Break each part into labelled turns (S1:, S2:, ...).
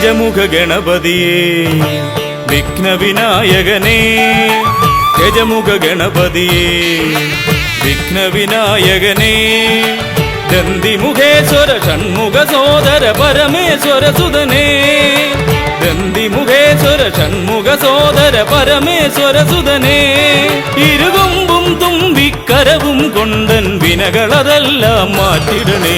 S1: ഗജമുഖ ഗണപതിയേ വിഘ്നവിനായകനേ ഗജമുഖ ഗണപതിയേ വിഘ്നവിനായകനേ ദന്തിമുഖേശ്വര ഷൺമുഖ സോദര പരമേശ്വര സുതനേ ദന്തിമുഖേശ്വര ഷൺമുഖ സോദര പരമേശ്വര സുതനേ ഇരുകൊമ്പും തുമ്പിക്കരവും കൊണ്ടൻ വിനകളതെല്ലാം മാറ്റിടണേ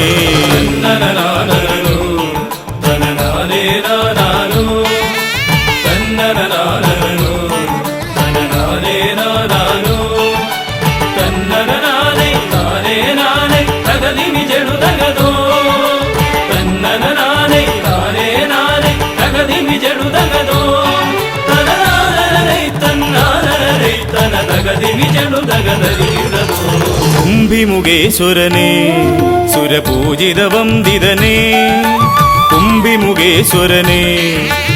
S1: കുംഭിമുഖേശ്വരനേ സുരപൂജിത വന്ദിതനേ കുംഭിമുഖേശ്വരനേ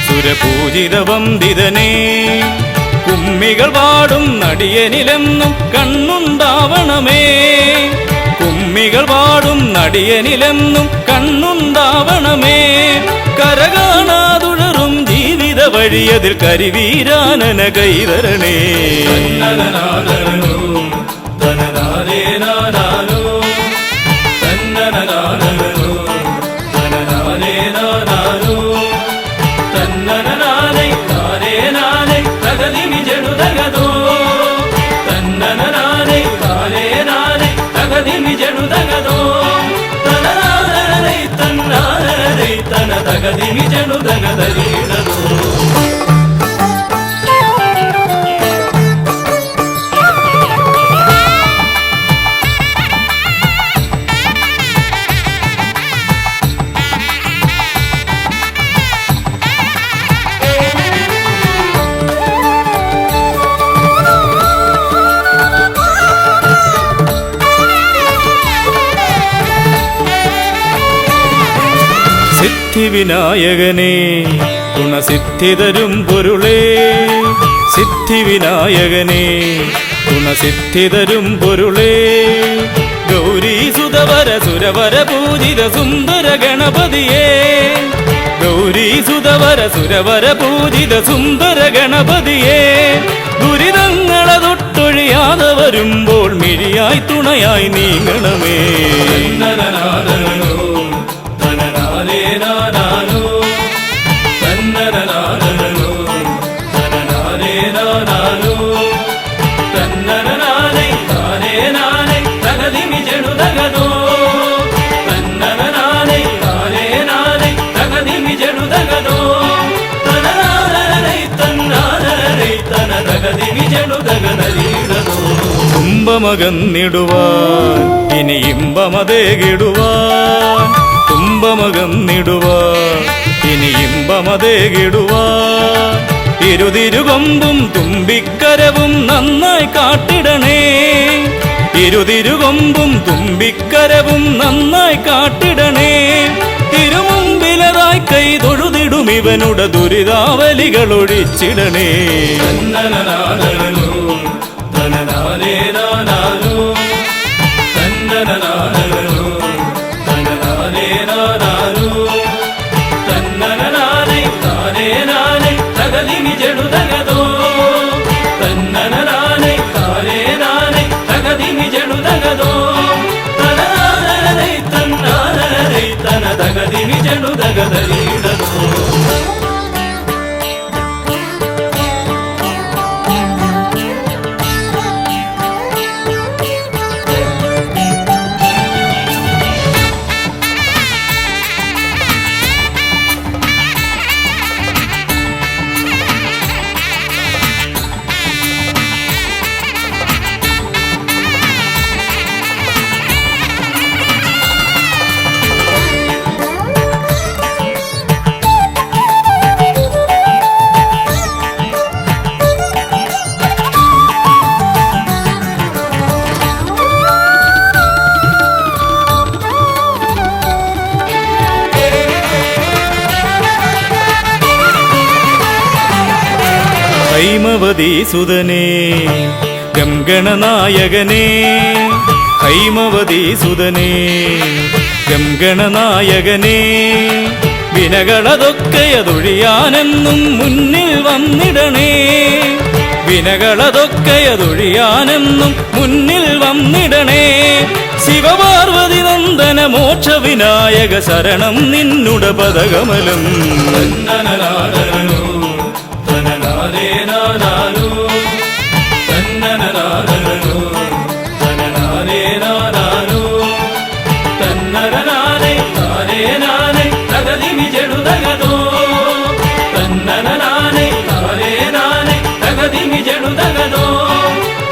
S1: സുരപൂജിത വന്ദിതനേ കുമ്മികൾ പാടും നടിയനിലെന്നും കണ്ണുണ്ടാവണമേ കുമ്മികൾ പാടും നടിയനിലെന്നും കണ്ണുണ്ടാവണമേ കരകാണാതുഴറും ജീവിത വഴിയതിൽ കരിവീരാനന കൈതരണേ സിദ്ധിവിനായകനേ ഗുണസിദ്ധിതരും പൊരുളേ സിദ്ധിവിനായകനേ ഗുണസിദ്ധിതരും പൊരുളേ ഗൗരീസുതവര സുരവര പൂജിത സുന്ദര ഗണപതിയേ ഗൗരീസുതവര സുരവര പൂജിത സുന്ദര ഗണപതിയേ ദുരിതങ്ങളെ തൊട്ടൊഴിയാതെ വരുമ്പോൾ മിഴിയായി തുണയായി നീങ്ങണമേ തുമ്പമകന്നിടുവാൻ ഇനി ഇമ്പമതേകിടുവാൻ തുമ്പമകന്നിടുവാൻ ഇനി ഇമ്പമതേകിടുവാൻ ഇരുതിരുകൊമ്പും തുമ്പിക്കരവും നന്നായി കാട്ടിടണേ ഇരുതിരുകൊമ്പും തുമ്പിക്കരവും നന്നായി കാട്ടിടണേ തിരുമുമ്പിലതായി കൈ തൊഴുതിടും ഇവനുടെ ദുരിതാവലികൾ ഒഴിച്ചിടണേ ഹൈമവതീസുതനേ ഗംഗണനായകനേ ഹൈമവതീസുതനേ ഗംഗണനായകനേ വിനകളതൊക്കെയതൊഴിയാനെന്നും മുന്നിൽ വന്നിടണേ. വിനകളതൊക്കെയതൊഴിയാനെന്നും മുന്നിൽ വന്നിടണേ. ശിവപാർവതി നന്ദന മോക്ഷ വിനായക ശരണം നിന്നുട പദകമലം. തന്നനനാദനോ തനനാദേ നാദാനോ തന്നനനാദനോ തനനാദേ നാദാനോ തന്നനനാദേ നാദേ നാദേ തകതിമി ജടുതകതോ തന്നനനാദേ നാദേ നാദേ തകതിമി ജടുതകതോ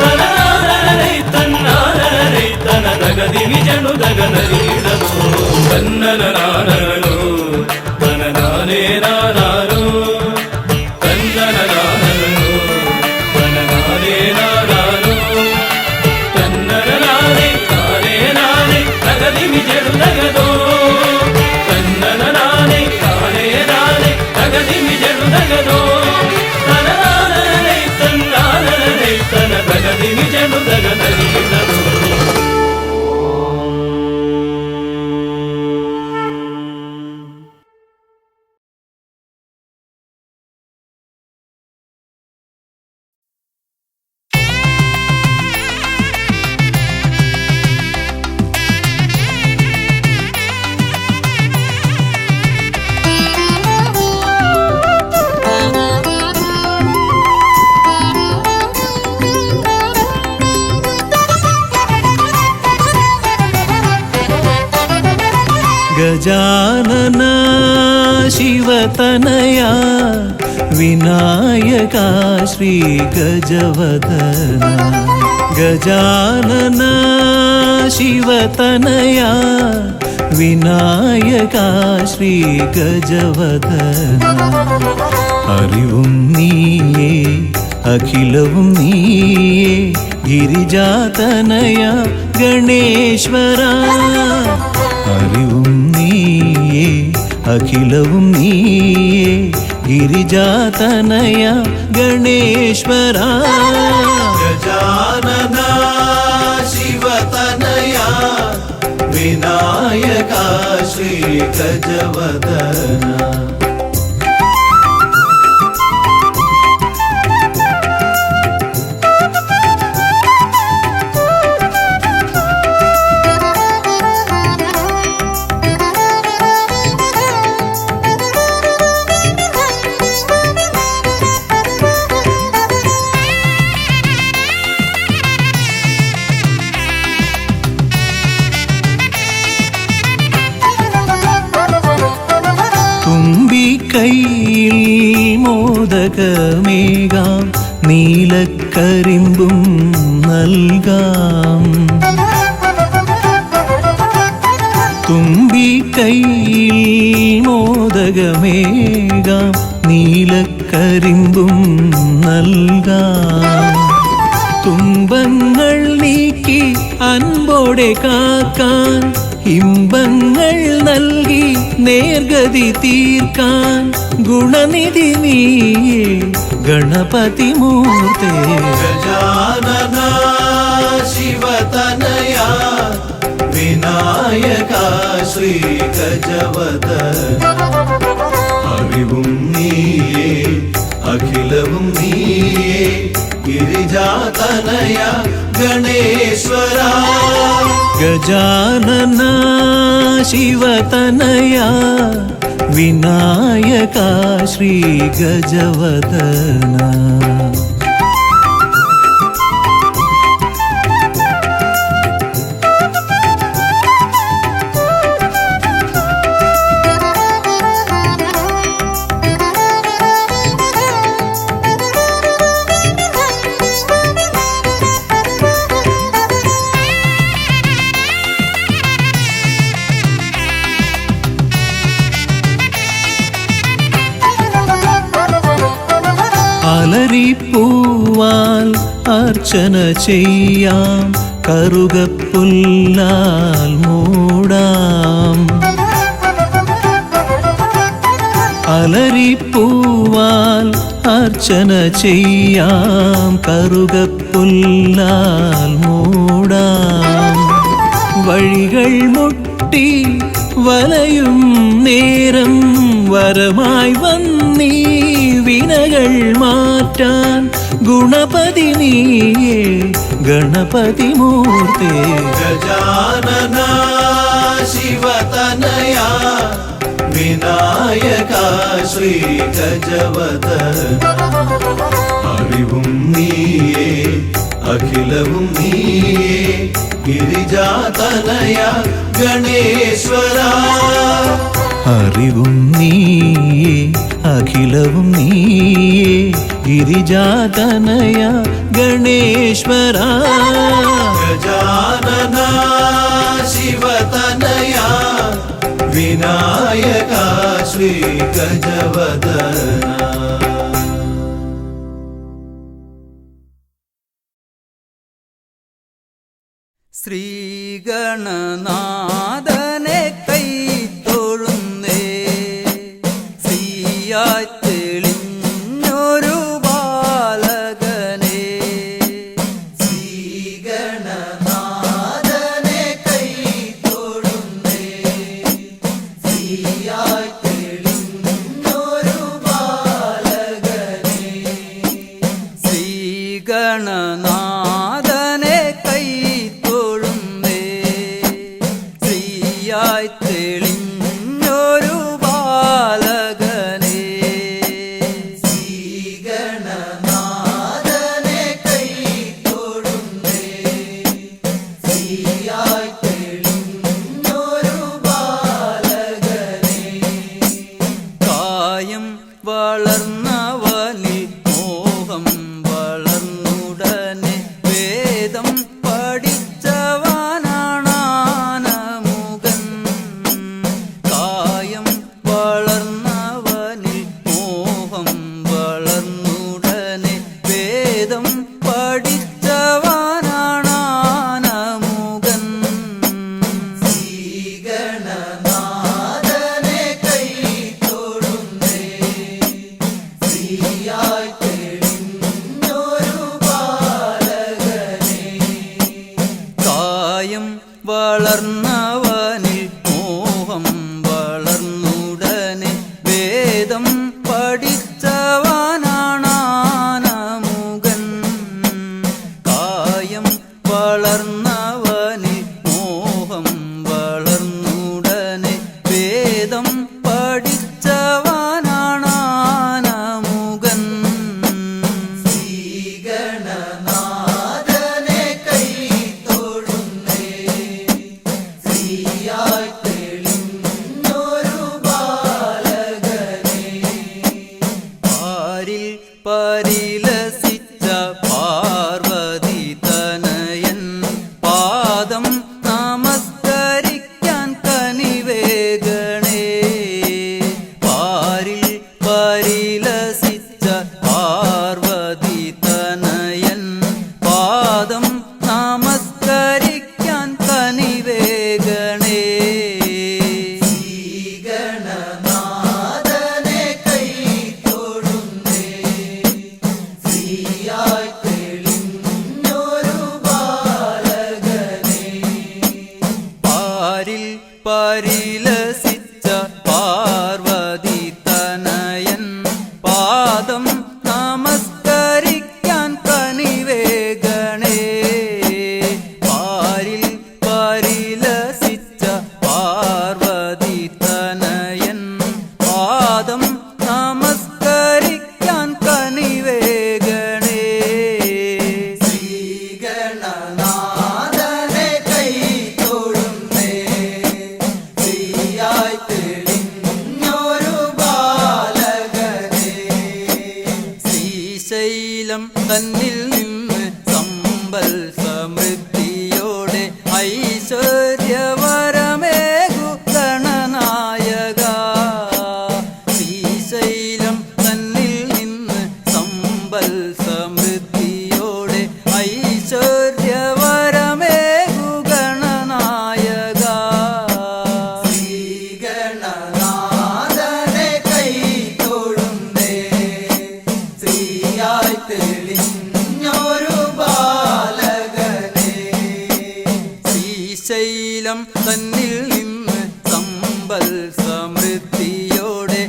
S1: തനനാദനേ തന്നാദനേ തന തകതിമി ജടുതകതരീടതോ തന്നനനാദനോ തനനാദേ നാദാനോ തന്നനനാദനോ തനനാദേ നാദാനോ തന്നനനാദേ നാദേ നാദേ തകതിമി ജടുതകതോ തന്നനനാദേ നാദേ നാദേ തകതിമി ജടുതകതോ തനനാദനേ തന്നാദനേ തന തകതിമി ജടുതകതരീടതോ.
S2: ಗಜಾನನ ಶಿವತನಯ ವಿನಾಯಕ ಶ್ರೀ ಗಜವದನ. ಗಜಾನನ ಶಿವತನಯ ವಿನಾಯಕ ಶ್ರೀ ಗಜವದನ. അറിവും നീയേ അഖിലവും നീയേ ഗിരിജാതനയ ഗണേശ്വര. അറിവും നീയേ അഖിലവും നീയേ ഗിരിജാതനയ ഗണേശ്വര. ഗജാനന ശിവതനയ വിനായക ശ്രീ ഗജവദന. കൈയിൽ മോദകമേകാം നീലക്കരിമ്പും നൽകാം. തുമ്പിക്കൈയിൽ മോദകമേകാം നീലക്കരിമ്പും നൽകാം. തുമ്പങ്ങൾ നീക്കി അൻപോടെ കാക്കാൻ ഇമ്പങ്ങൾ നൽകി നേർഗതി തീർക്കാൻ ഗുണനിധി നീയേ ഗണപതി മൂർത്തേ. ഗജാനന ശിവതനയ വിനായക ശ്രീ ഗജവദന. അറിവും നീയേ അഖിലവും നീയേ ഗിരിജാതനയ ഗണേശ്വര. ഗജാനന ശിവതനയ വിനായക ശ്രീ ഗജവദന. അലരിപ്പൂവാൽ അർച്ചന ചെയ്യാം കറുകപ്പുല്ലാൽ മൂടാം. അലരിപ്പൂവാൽ അർച്ചന ചെയ്യാം കറുകപ്പുല്ലാൽ മൂടാം. വഴികൾ മുട്ടി വലയും നേരം വരമായി വന്നീ വിനകൾ മാറ്റാൻ ഗുണപതി നീയേ ഗണപതി മൂർത്തേ.
S3: ഗജാനന ശിവതനയ വിനായക ശ്രീ ഗജവദന. അറിവും നീയേ അഖിലവും നീയേ ഗിരിജാതനയ ഗണേശ്വര.
S2: അറിവും നീയേ അഖിലവും നീയേ ഗിരിജാതനയ ഗണേശ്വര.
S3: ഗജാനന ശിവതനയ വിനായക ശ്രീ ഗജവദന.
S4: ശ്രീഗണനാഥനെ കൈത്തൊഴുന്നേ, ശ്രീയായി തെളിഞ്ഞൊരു ബാലകനെ.
S3: ശ്രീഗണനാഥനെ കൈത്തൊഴുന്നേ, ശ്രീയായി തെളിഞ്ഞൊരു ബാലകനെ.
S4: ശ്രീഗണനാഥനെ കൈത്തൊഴുന്നേ, ശ്രീയായി തെളിഞ്ഞൊരു ബാലകനെ.
S3: ശ്രീഗണനാഥനെ കൈത്തൊഴുന്നേ, ശ്രീയായി തെളിഞ്ഞൊരു ബാലകനെ.
S4: കായം വളർന്നവനിൽ മോഹം വളർന്നുടനെ വേദം പഠിച്ചവനാണാനമുകൻ. കായം വളർന്നവനിൽ മോഹം വളർന്നുടനെ വേദം പഠിച്ചവനാണാനമുകൻ.
S3: ശ്രീഗണനാഥനെ കൈത്തൊഴുന്നേ, ശ്രീയായി തെളിഞ്ഞൊരു ബാലകനെ.
S4: കായം വളർന്നവനിൽ മോഹം വളർന്നുടനെ വേദം പഠിച്ചവനാണാനമുകൻ. കായം വളർന്നവനിൽ മോഹം വളർന്നുടനെ വേദം പഠിച്ചവനാണാനമുകൻ.
S3: ശ്രീഗണനാഥനെ കൈത്തൊഴുന്നേ, ശ്രീയായി തെളിഞ്ഞൊരു ബാലകനെ.
S4: പാരിൽ പരിലസിച്ച പാർവതി തനയൻ പാദം നമസ്കരിക്കാൻ കനിവേഗണേ. പാരിൽ പരിലസിച്ച പാർവതി തനയൻ പാദം നമസ്കരിക്കാൻ കനിവേഗണേ.
S3: ശ്രീഗണനാഥനെ കൈത്തൊഴുന്നേ, ശ്രീയായി തെളിഞ്ഞൊരു ബാലകനെ.
S4: പാരിൽ പരിലസിച്ച പാർവതി തനയൻ പാദം നമസ്കരിക്കാൻ കനിവേഗണേ. പാരിൽ പരിലസിച്ച പാർവതി തനയൻ പാദം നമസ്കരിക്കാൻ കനിവേഗണേ.
S3: ശ്രീഗണനാഥനെ കൈത്തൊഴുന്നേ, ശ്രീയായി തെളിഞ്ഞൊരു ബാലകനെ.
S4: ശ്രീശൈലം തന്നിൽ നിന്ന് സമ്പൽ സമൃദ്ധിയോടെ ഐശ്വര്യവരമേകു ഗണനായക. ശ്രീശൈലം തന്നിൽ നിന്ന് സമ്പൽ സമൃദ്ധിയോടെ ഐശ്വര്യവരമേകു ഗണനായക.
S3: ശ്രീഗണനാഥനെ കൈത്തൊഴുന്നേ, ശ്രീയായി തെളിഞ്ഞൊരു ബാലകനെ.
S4: ശ്രീശൈലം തന്നിൽ നിന്ന് സമ്പൽ സമൃദ്ധിയോടെ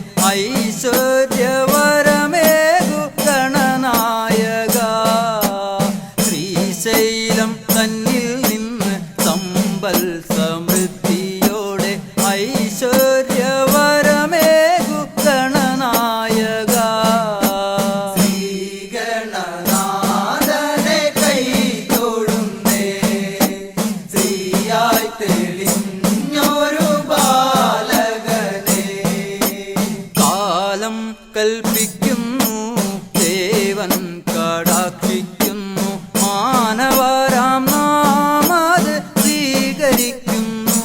S4: ശൈലം തന്നിൽ നിന്ന് സമ്പൽ സമൃദ്ധിയോടെ ഐശ്വര്യവരമേകു ഗണനായക.
S3: ശ്രീഗണനാഥനെ കൈ തൊഴുന്നേ, ശ്രീയായി തെളിഞ്ഞൊരു ബാലകനെ.
S4: കാലം കൽപ്പിക്കുന്നു ദേവൻ കടാക്ഷിക്കുന്നു, മാനവരാം നാം അത് സ്വീകരിക്കുന്നു.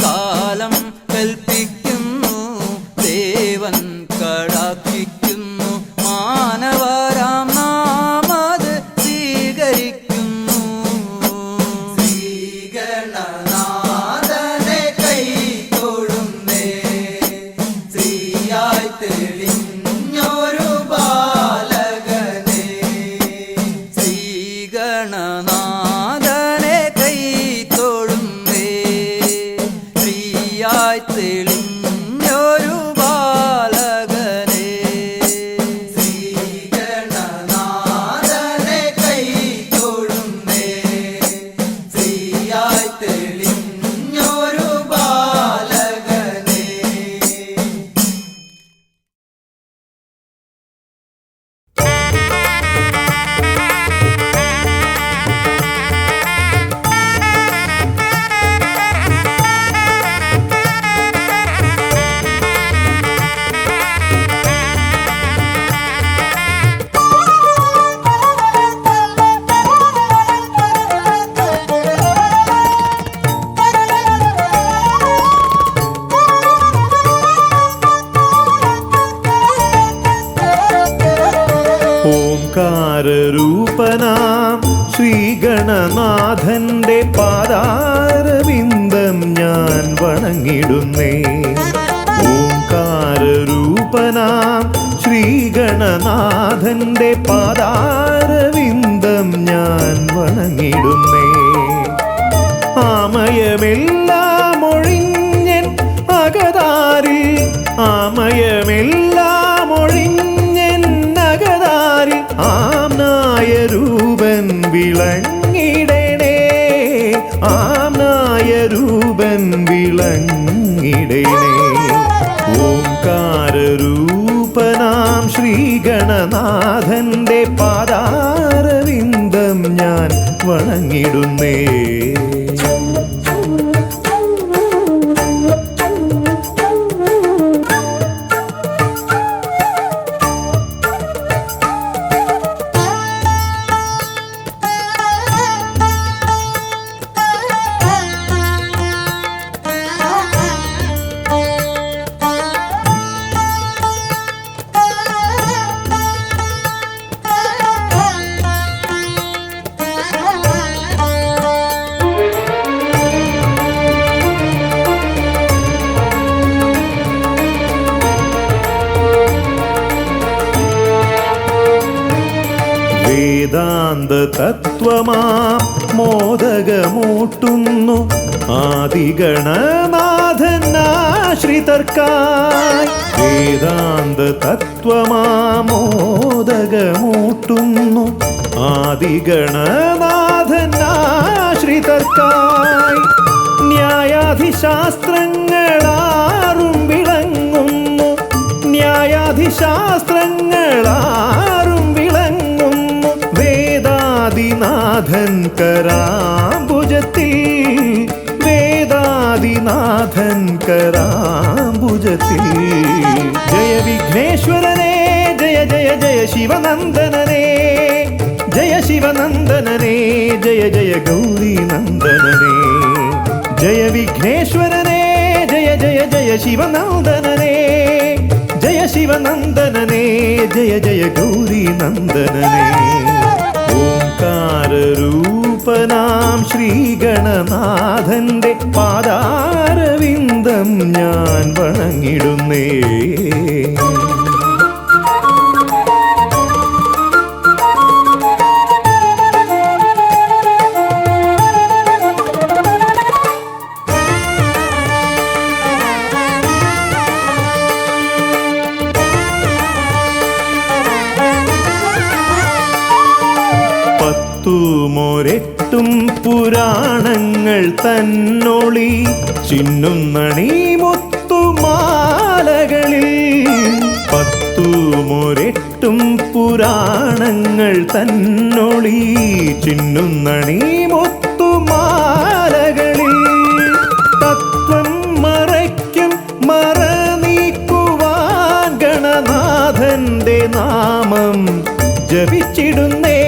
S4: കാലം കൽപ്പിക്കുന്നു ദേവൻ കടാക്ഷിക്കുന്നു, മാനവരാം നാം അത് സ്വീകരിക്കുന്നു.
S3: ശ്രീഗണനാഥനെ കൈ തൊഴുന്നേ, ശ്രീയായി തെളിഞ്ഞൊരു ബാലകനെ.
S4: ശ്രീഗണനാഥനെ കൈ തൊഴുന്നേ, ശ്രീയായി തെളിഞ്ഞൊരു ബാലകനെ.
S3: ശ്രീഗണനാഥനെ കൈ തൊഴുന്നേ, ശ്രീയായി തെളിഞ്ഞൊരു ബാലകനെ.
S2: ഓംകാരരൂപനാം ശ്രീഗണനാഥന്റെ പാദാരവിന്ദം ഞാൻ വണങ്ങിടുന്നേ. ഓംകാരരൂപനാം ശ്രീഗണനാഥന്റെ പാദാരവിന്ദം ഞാൻ വണങ്ങിടുന്നേ. ആമയമെല്ലാം ഒഴിഞ്ഞൻ അകതാരിൽ, ആമയമെല്ലാം ഒഴിഞ്ഞൻ അകതാരിൽ ആംനായ രൂപൻ വിളങ്ങിടണേ, ആംനായ രൂപൻ വിളങ്ങിടണേ. ഓംകാരരൂപനാം ശ്രീഗണനാഥന്റെ പാദാരവിന്ദം ഞാൻ വണങ്ങിടുന്നേ. വേദാന്ത തത്വമാം മോദകമൂട്ടുന്നു ആദിഗണനാഥനാശ്രിതർക്കായി. വേദാന്ത തത്വമാം മോദകമൂട്ടുന്നു ആദിഗണനാഥനാശ്രിതർക്കായി. ന്യായാധിശാസ്ത്രങ്ങളാറും വിളങ്ങുന്നു, ന്യായാധിശാസ്ത്രങ്ങളാറും വിളങ്ങുന്നു വേദാദിനാഥൻ കരാംബുജത്തിൽ, വേദാദിനാഥൻ കരാംബുജത്തിൽ. ജയ വിഘ്നേശ്വരനേ, ജയ ജയ ജയ ശിവനന്ദനനേ, ജയ ശിവനന്ദനനേ, ജയ ജയ ഗൗരീനന്ദനനേ. ജയ വിഘ്നേശ്വരനേ, ജയ ജയ ജയ ശിവനന്ദനനേ, ജയ ശിവനന്ദനനേ, ജയ ജയ ഗൗരീനന്ദനനേ. ഓംകാരരൂപനാം ശ്രീഗണനാഥന്റെ പാദാരവിന്ദം ഞാൻ വണങ്ങിടുന്നേ. പത്തുമൊരെട്ടും പുരാണങ്ങൾ തന്നൊളി ചിന്നുന്നണീ മുത്തുമാലകളിൽ പത്തുമൊരെട്ടും പുരാണങ്ങൾ തന്നൊളി ചിന്നുന്നണീ മുത്തുമാലകളിൽ തത്വം മറയ്ക്കും മറ നീക്കുവാൻ ഗണനാഥന്റെ നാമം ജപിച്ചിടുന്നേൻ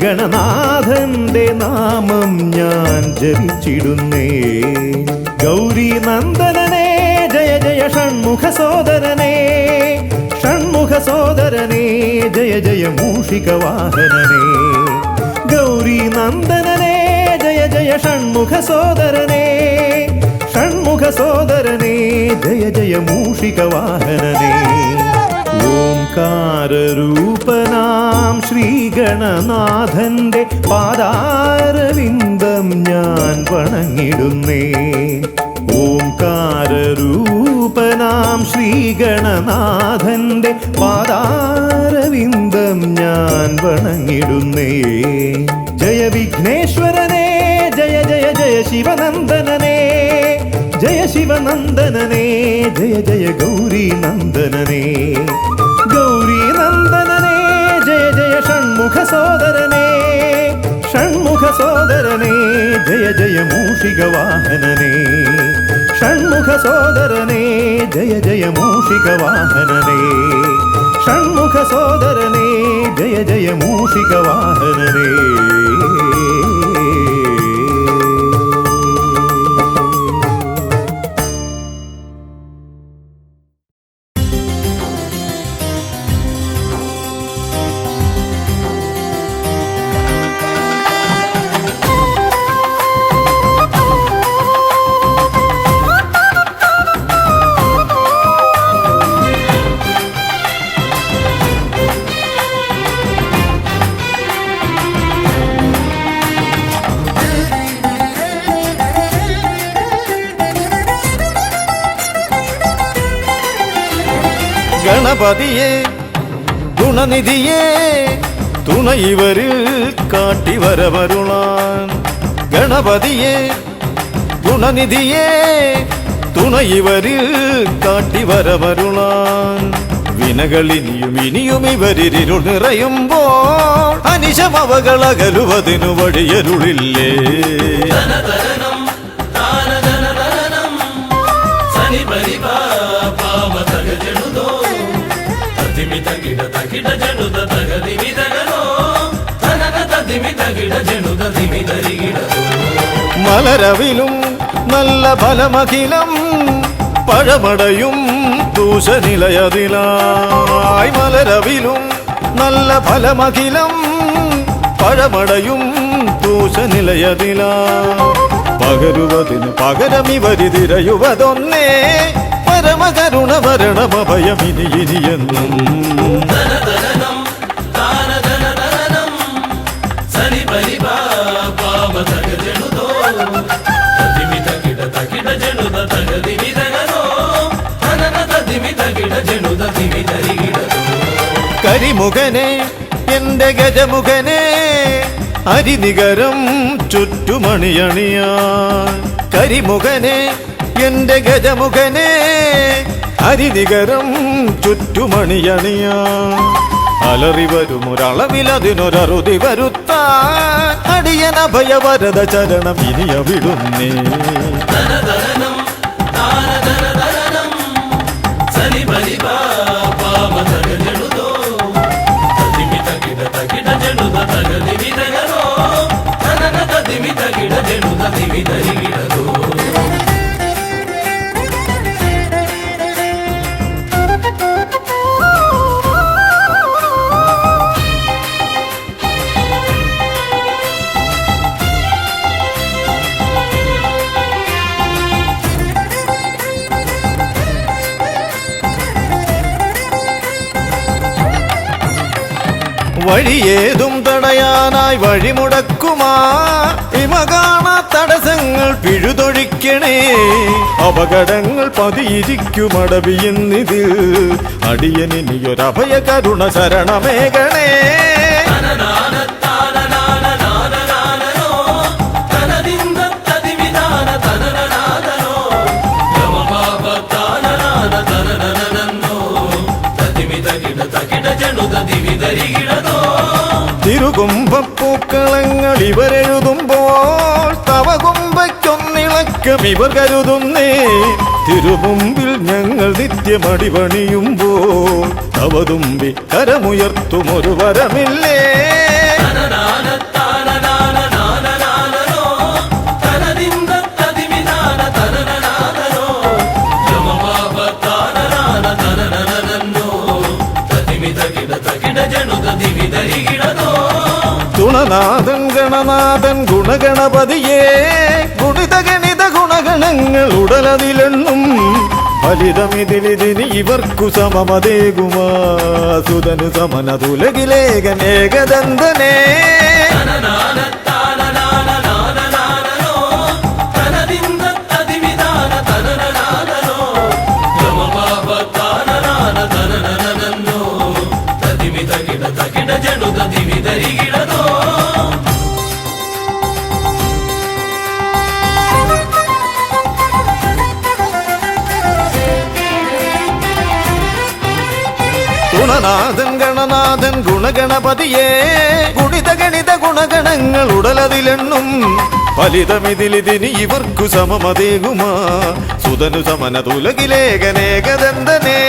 S2: ഗണനാഥന്റെ നാമം ഞാൻ ജപിച്ചിടുന്നേൻ ഗൗരി നന്ദനനേ ജയ ജയ ഷൺമുഖ സോദരനേ ഷൺമുഖ സോദരനേ ജയ ജയ മൂഷിക വാഹനനേ ഗൗരി നന്ദനനേ ജയ ജയ ഷൺമുഖ സോദരനേ ഷൺമുഖ സോദരനേ ജയ ജയ മൂഷിക വാഹനനേ ഓംകാരരൂപനാം ശ്രീഗണനാഥന്റെ പാദാരവിന്ദം ഞാൻ വണങ്ങിടുന്നേ ഓംകാരരൂപനാം ശ്രീഗണനാഥന്റെ പാദാരവിന്ദം ഞാൻ വണങ്ങിടുന്നേ ജയ വിഘ്നേശ്വരനേ ജയ ജയ ജയ ശിവനന്ദനനേ ജയ ശിവനന്ദനനേ ജയ ജയ ഗൗരി നന്ദനനേ ഗൗരി നന്ദനനേ ജയ ജയ ഷൺമുഖ സോദരനേ ഷൺമുഖ സോദരനേ ജയ ജയ മൂഷിക വാഹനനേ ഷൺമുഖ സോദരനേ ജയ ജയ മൂഷിക വാഹനനേ ഷൺമുഖ സോദരനേ ജയ ജയ മൂഷിക വാഹനനേ
S1: ഗണപതിയെ ഗുണനിധിയെ തുണ ഇവരിൽ കാട്ടി വരവരുളാൻ ഗണപതിയെ ഗുണനിധിയെ തുണ ഇവരിൽ കാട്ടി വരവരുളാൻ വിനകളിനിയും ഇനിയും ഇവരിരുൾ നിറയുമ്പോൾ അനിശമവകളകലുവതിനു വഴിയരുളില്ലേ മലരവിലും നല്ല ഫലമഖിലം പഴമടയും ദൂഷനിലയതിലായി മലരവിലും നല്ല ഫലമഖിലം പഴമടയും ദൂഷനിലയതിലാ പകരുവതിന് പകരമിവരിതിരയുവതൊന്നേ പരമകരുണ വരണമഭയമിനി ഇനിയെന്നും കരിമുഖനെ എന്റെ ഗജമുഖനെ അരിനികരം ചുറ്റുമണിയണിയാൻ കരിമുഖനെ എന്റെ ഗജമുഖനെ അരിനികരം ചുറ്റുമണിയണിയാൻ അലറി വരുമൊരളവിലതിനൊരറുതി വരുത്താൻ അടിയന ഭയവരത ചരണം ഇനിയ വിടുന്നേ വഴിയേതും തടയാനായി വഴിമുടക്കുമാ ഇമ കാണാ തടസ്സങ്ങൾ പിഴുതൊഴിക്കണേ അപകടങ്ങൾ പതിയിരിക്കുമടവിയെന്നിതിൽ അടിയനിയൊരഭയ കരുണ ശരണമേകണേ
S2: ഇവരെഴുതുമ്പോൾ തവ കുമ്പയ്ക്കൊന്നിളക്കം ഇവർ കരുതുന്നേ. തിരുമുമ്പിൽ ഞങ്ങൾ നിത്യമടിപണിയുമ്പോൾ തവതുമ്പി കരമുയർത്തുമൊരു വരമില്ലേ. ഗുണനാഥൻ ഗണനാഥൻ ഗുണഗണപതിയേ ഗുണിത ഗണിത ഗുണഗണങ്ങൾ ഉടലതിലെണ്ണും ഫലിതമിതിലിതിന് ഇവർക്കു സമമതേകുമാ സുതനു സമനതുലകിലേകനേകദന്തനേ. ഗുണനാഥൻ ഗണനാഥൻ ഗുണഗണപതിയേ ഗുണിത ഗണിത ഗുണഗണങ്ങൾ ഉടലതിലെണ്ണും ഫലിതമിതിലിതിന് ഇവർക്കു സമമതേകുമാ സുതനു സമനതുലകിലേകനേകദന്തനേ.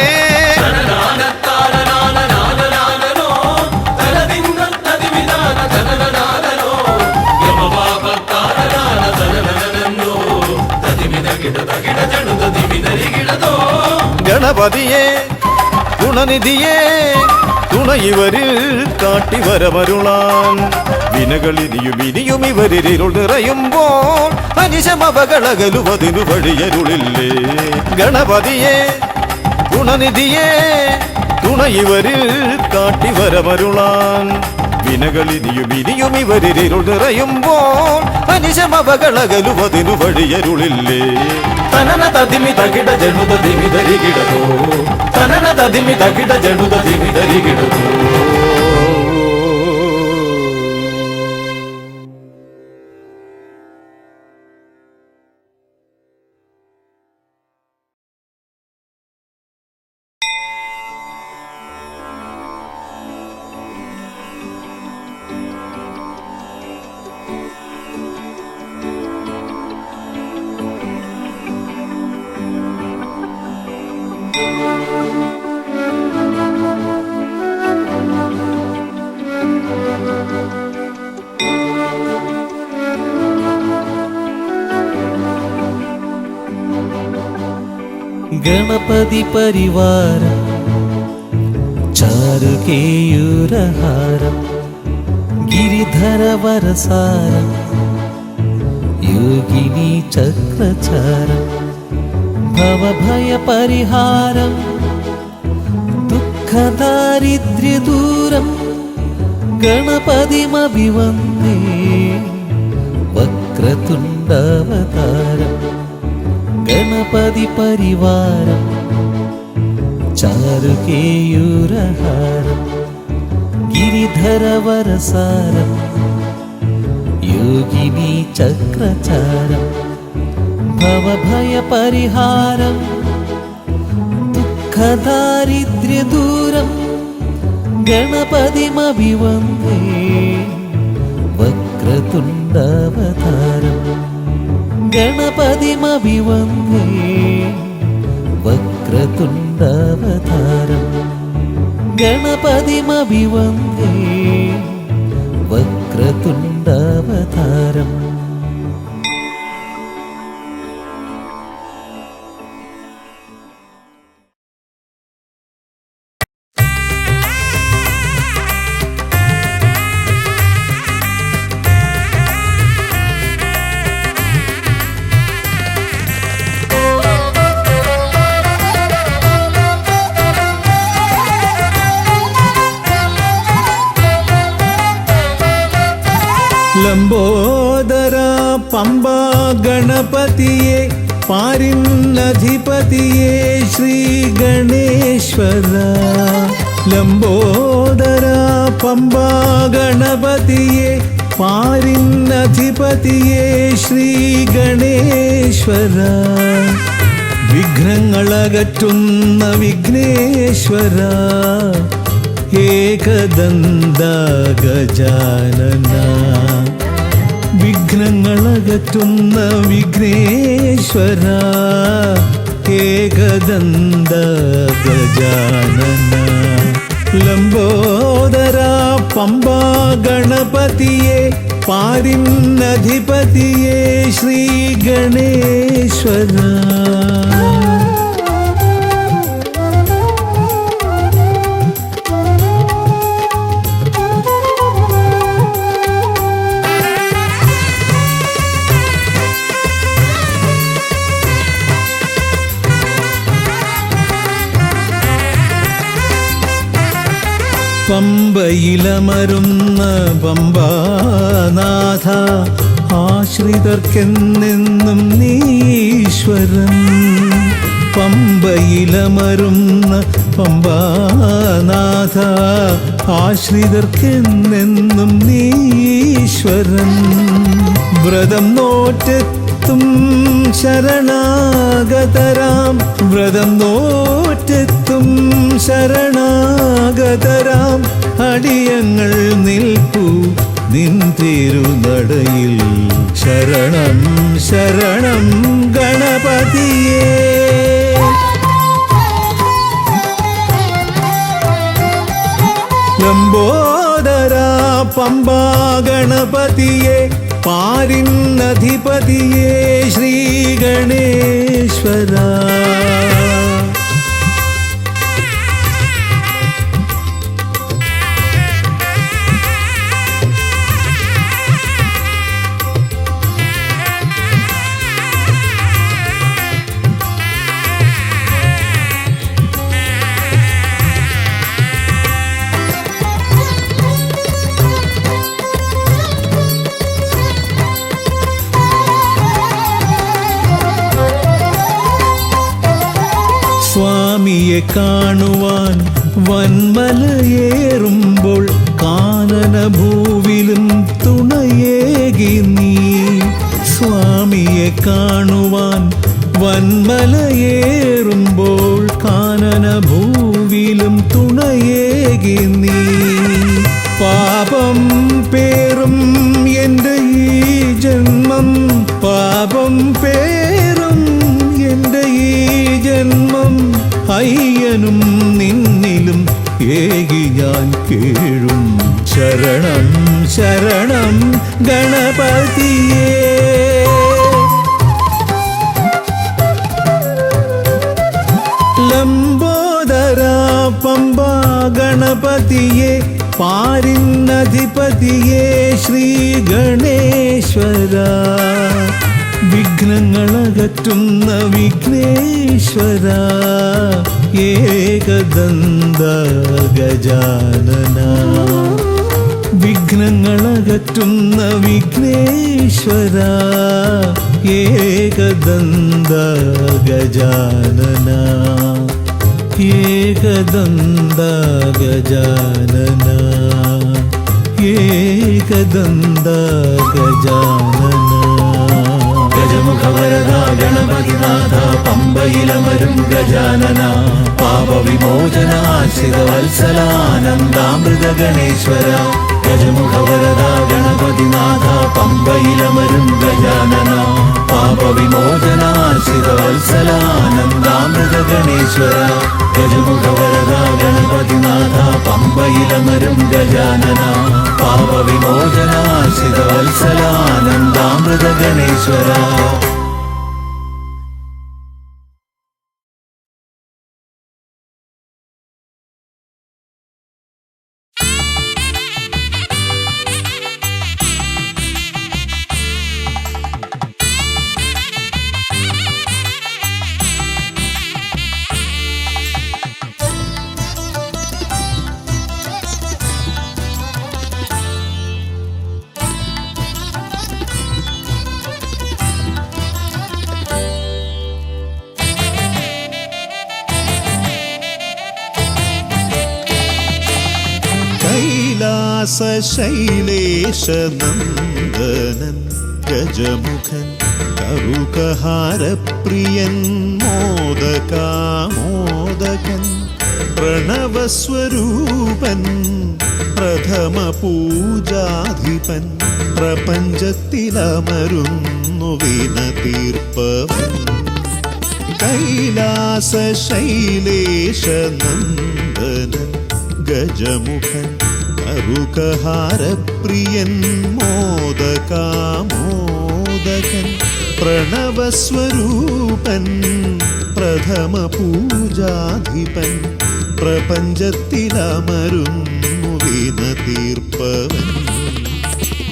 S2: ഗണപതിയേ ഗുണനിധിയേ തുണ ഇവരിൽ കാട്ടിവരമരുളാൻ വിനകളിനിയും ഇനിയും ഇവരിരുൾ നിറയുമ്പോൾ അനിശമവകളകലുവതിനു വഴിയരുളില്ലേ. ഗണപതിയേ ഗുണനിധിയേ തുണ ഇവരിൽ കാട്ടിവരമരുളാൻ വിനകളിനിയും ഇനിയും ഇവരിരുൾ നിറയുമ്പോൾ അനിശമവകളകലുവതിനു വഴിയരുളില്ലേ. തനന തതിമി തകിട ജനുത ദിമി ധരികിടതോ തനന തതിമി തകിട ജനുത ദിമി ധരികിടതോ.
S5: ഗണപതി പരിവാരം ചാരുകേയൂരഹാരം ഗിരിധരവരസാരം യോഗിനി ചക്രചാരം ഭവഭയപരിഹാരം ദുഃഖദാരിദ്ര്യദൂരം ഗണപതിമഭിവന്ദേ വക്രതുണ്ടവതാരം ഗണപതി പരിവാരം ചാരുകേയൂരഹാരം ഗിരിധരവരസാരം യോഗിനി ചക്രചാരം ഭവഭയപരിഹാരം ദുഃഖദാരിദ്ര്യദൂരം ഗണപതിമഭിവന്ദേ വക്രതുണ്ടവതാരം ഗണപതിമഭിവന്ദേ വക്രതുണ്ടവതാരം ഗണപതിമഭിവന്ദേ വക്രതുണ്ടവതാരം.
S6: ലംബോദര പമ്പ ഗണപതിയെ പാരിന്നധിപതിയെ ശ്രീ ഗണേശ്വര. ലംബോദര പമ്പ ഗണപതിയെ പാരിന്നധിപതിയെ ശ്രീ ഗണേശ്വര. വിഘ്നങ്ങളകറ്റുന്ന വിഘ്നേശ്വര ഏകദന്ത ഗജാനന വിഘ്നങ്ങളകറ്റുന്ന വിഘ്നേശ്വര ഏകദന്ത ഗജാനന ലംബോദര പമ്പാ ഗണപതിയെ പാരിന്നധിപതിയെ ശ്രീ ഗണേശ്വര പമ്പയിലമരുന്ന പമ്പാനാഥ ആശ്രിതർക്കെന്നെന്നും നീശ്വരൻ പമ്പയിലമരുന്ന പമ്പാനാഥ ആശ്രിതർക്കെന്നെന്നും നീശ്വരൻ വ്രതം നോറ്റെത്തും ശരണാഗതരാം വ്രതം നോറ്റെത്തും ശരണാഗതരാം അടിയങ്ങൾ നിൽപ്പു നിൻ തിരുനടയിൽ ശരണം ശരണം ഗണപതിയേ ലംബോദര പമ്പാ ഗണപതിയെ പാരിന്നധിപതിയെ ശ്രീ ഗണേശ്വര സ്വാമിയെ കാണുവാൻ വന്മലയേറുമ്പോൾ കാനനഭൂവിലും തുണയേകി നീ സ്വാമിയെ കാണുവാൻ വന്മലയേറുമ്പോൾ കാനനഭൂവിലും തുണയേകി നീ പാപം പേറും എൻ്റെ ഈ ജന്മം പാപം പേറും എൻ്റെ ഈ ജന്മം അയ്യനും നിന്നിലും ഏകി ഞാൻ കേഴും ശരണം ശരണം ഗണപതിയേ ലംബോദര പമ്പാ ഗണപതിയെ പാരിന്നധിപതിയെ ശ്രീ ഗണേശ്വര വിഘ്നങ്ങളകറ്റുന്ന വിഘ്നേശ്വര ഏകദന്ത ഗജാനന വിഘ്നങ്ങളകറ്റുന്ന വിഘ്നേശ്വര ഏകദന്ത ഗജാനന ഏകദന്ത ഗജാനന ഏകദന്ത ഗജാനന ഗജമുഖവരദ ഗണപതിനാഥ പമ്പയിലമരും ഗജാനന പാപവിമോചന ആശ്രിത വത്സലാനന്ദാമൃത ഗണേശ്വര ഗജമുഖവരദ ഗണപതിനാഥ പമ്പയിലമരും ഗജാനന പാപവിമോചന ആശ്രിത വത്സലാനന്ദാമൃത ഗണേശ്വര ഗജമുഖവരദ ഗണപതിനാഥ പമ്പയിലമരും ഗജാനന പാപവിമോചന ആശ്രിത വത്സലാനന്ദാമൃത ഗണേശ്വര
S2: ശൈലേശനന്ദനൻ ഗജമുഖൻ കറുകഹാരപ്രിയൻ മോദകാമോദകൻ പ്രണവസ്വരൂപൻ പ്രഥമ പൂജാധിപൻ പ്രപഞ്ചത്തിലമരുന്നു വിന തീർപ്പവൻ കൈലാസ ശൈലേശ നന്ദനൻ ഗജമുഖൻ കറുകഹാരപ്രിയൻ മോദകാമോദകൻ പ്രണവസ്വരൂപൻ പ്രഥമ പൂജാധിപൻ പ്രപഞ്ചത്തിലമരുന്നു വിന തീർപ്പവൻ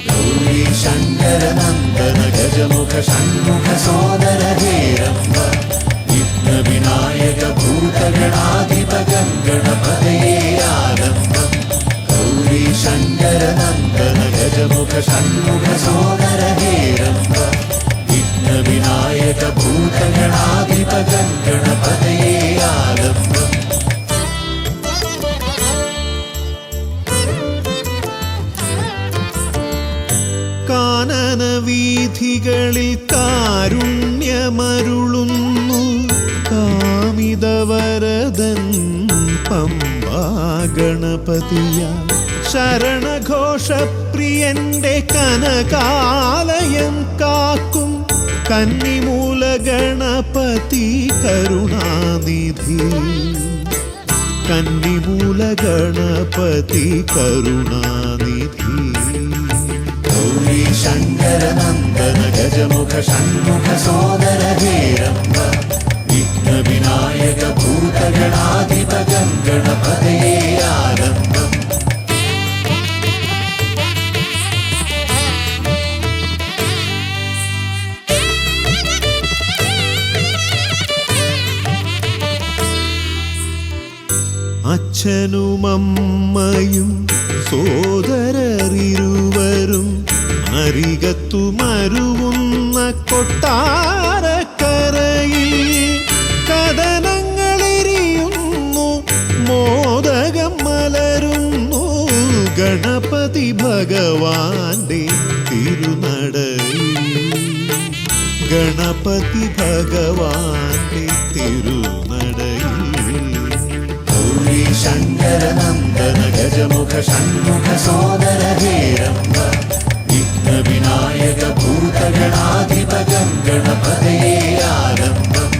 S6: ഗൗരി ശങ്കര നന്ദന ഗജമുഖ ഷൺമുഖ സോദര ഹേരംബ വിഘ്ന വിനായക ഭൂതഗണാധിപ ഗണപതയേ ആലംബം ഗൗരി ശങ്കര നന്ദന ഗജമുഖ ഷൺമുഖ സോദര ഹേരംബ വിഘ്ന വിനായക ഭൂതഗണാധിപ ഗണപതയേ ആലംബം
S2: കാനന വീഥികളിൽ കാരുണ്യമരുളുന്നു കാമിതവരദൻ പമ്പാ ഗണപതിയ ശരണഘോഷപ്രിയന്റെ കനകാലയം കാക്കും കന്നിമൂല ഗണപതി കരുണാനിധി കന്നിമൂല ഗണപതി കരുണാനിധി
S6: ഗൗരി ശങ്കര നന്ദന ഗജമുഖ ഷൺമുഖ സോദര ഹേരംബ വിഘ്ന വിനായക ഭൂതഗണാധിപ ഗണപതയേ ആലംബം
S2: അച്ഛനുമമ്മയും സോദരരിരുവരും അരികത്തു മരുവുന്ന കൊട്ടാരക്കരയിൽ കഥനങ്ങളെരിയുന്നു മോദകം മലരുന്നു ഗണപതി ഭഗവാന്റെ തിരുനടയിൽ ഗണപതി ഭഗവാന്റെ തിരുനടയിൽ
S6: ഗൗരി ശങ്കര നന്ദന ഗജമുഖ ഷൺമുഖ സോദര ഹേരംബ വിഘ്ന വിനായക ഭൂതഗണാധിപ ഗണപതയേ ആലംബം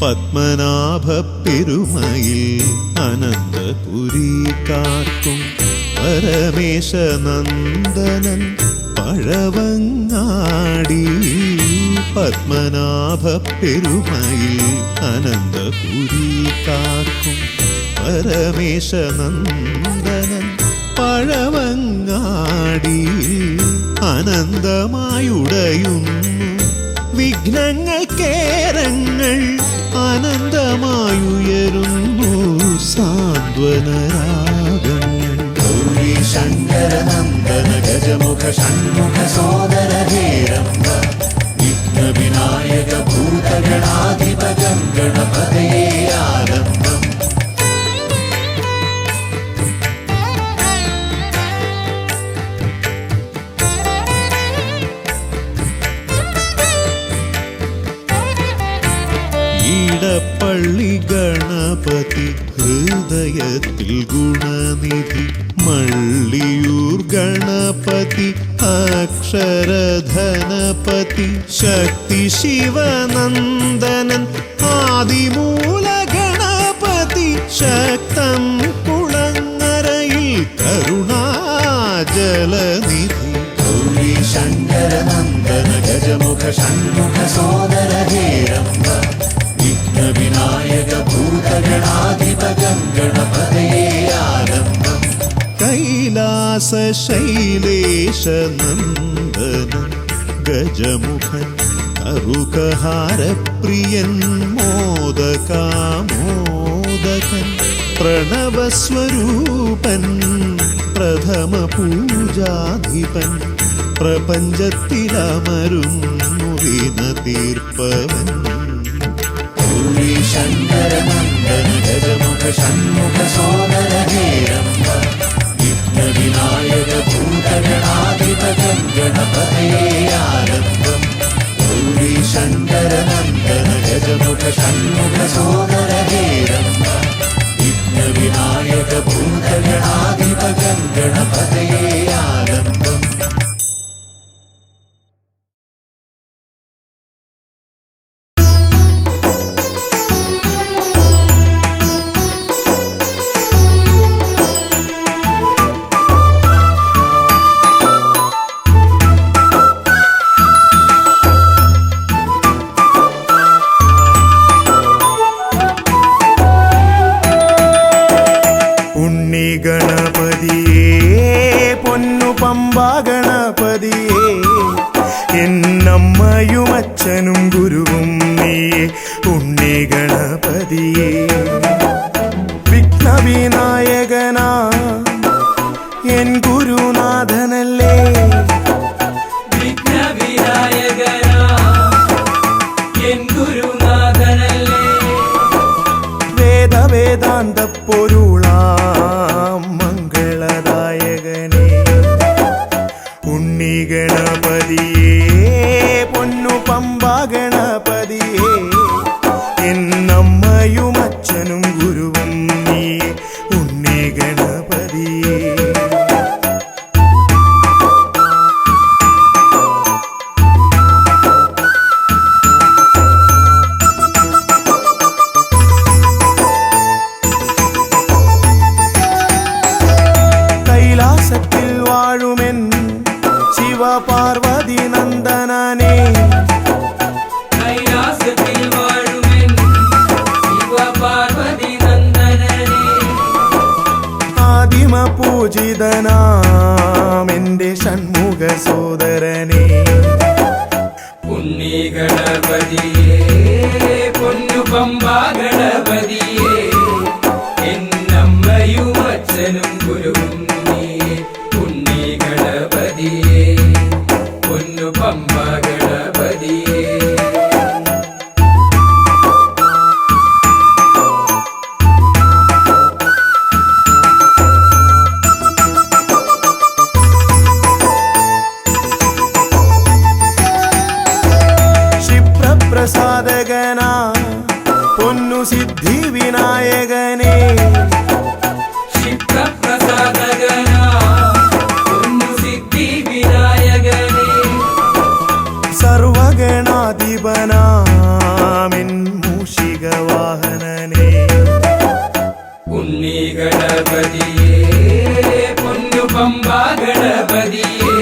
S2: പത്മനാഭ പെരുമയിൽ അനന്തപുരി കാക്കും പരമേശ നന്ദനൻ പഴവങ്ങാടി പത്മനാഭ പെരുമയിൽ അനന്തപുരി കാക്കും പരമേശ നന്ദനൻ പഴവങ്ങാടി അനന്തമായുടയുന്നു വിഘ്നങ്ങൾ കേരങ്ങൾ അനന്തമായുയരുന്നു സാന്ത്വനരാഗങ്ങൾ
S6: ഗൗരി ശങ്കര നന്ദന ഗജമുഖ ഷൺമുഖ സോദര ഹേരംബ വിഘ്ന വിനായക ഭൂതഗണാധിപ ഗണപതയേ ആലംബം
S2: ഈടപ്പള്ളി ഗണപതി ഹൃദയത്തിൽ ഗുണനിധി മള്ളിയൂർ ഗണപതി അക്ഷരധനപതി ശക്തി ശിവനന്ദനൻ ആദിമൂല ഗണപതി ശക്തം കുളങ്ങരയിൽ കരുണാജലനിധി
S6: ഗൗരി ശങ്കര നന്ദന ഗജമുഖ ഷൺമുഖ സോദര ഹേരംബ വിഘ്ന വിനായക ഭൂതഗണാധിപ ഗണപതയേ ആലംബം
S2: കൈലാസ ശൈലേശ നന്ദനൻ ഗജമുഖൻ കറുകഹാരപ്രിയൻ മോദകാമോദകൻ പ്രണവസ്വരൂപൻ പ്രഥമ പൂജാധിപൻ പ്രപഞ്ചത്തിലമരുന്നു വിന തീർപ്പവൻ
S6: ഗൗരി ശങ്കര നന്ദന ഗജമുഖ ഷൺമുഖ സോദര ഹേരംബ വിഘ്ന വിനായക ഭൂതഗണാധിപ ഗണപതയേ ആലംബം ഗൗരി ശങ്കരനന്ദന ഗജമുഖ ഷൺമുഖ സോദര ഹേരംബ വിഘ്നവിനായക ഭൂതഗണാധിപ ഗണപതയേ ആലംബം.
S7: ഗണപതിയേ എന്നമ്മയും അച്ഛനും ഗുരുവും നീയേ ഉണ്ണി ഗണപതിയേ വിഘ്നവിനായകനാ എൻ ഗുരുനാഥനല്ലേ
S3: വിഘ്നവിനായകനാ എൻ ഗുരുനാഥനല്ലേ
S7: വേദാന്ത പൊരുളാം മംഗളദായകനേ ഉണ്ണി ഗണപതിയേ പൊന്നു പമ്പ ഗണപതിയേ എന്നമ്മയും അച്ഛനും ഗുരുവും നീ ഉണ്ണി ഗണപതിയേ കൈലാസത്തിൽ വാഴുമെൻ പാർവതി നന്ദനനേ
S3: കൈലാസത്തിൽ വാഴുമെൻ ശിവ പാർവതി നന്ദനനേ
S7: ആദിമ പൂജിതനാമെന്റെ ഷൺമുഖ സോദരനേ
S3: ഉണ്ണി ഗണപതിയേ പൊന്നു പമ്പ ഗണപതിയേ എന്നമ്മയും അച്ഛനും ഗുരുവും നീയേ ഉണ്ണി ഗണപതിയേ പൊന്നു പമ്പ ഗണപതിയേ
S7: ക്ഷിപ്രപ്രസാദകനാ പൊന്നു സിദ്ധി വിനായകനേ
S3: ക്ഷിപ്രപ്രസാദകനാ പൊന്നു സിദ്ധി വിനായകനേ
S7: സർവഗണാധിപനാമിൻ മൂഷിക വാഹനനേ
S3: ഉണ്ണി ഗണപതിയേ പൊന്നു പമ്പ ഗണപതിയേ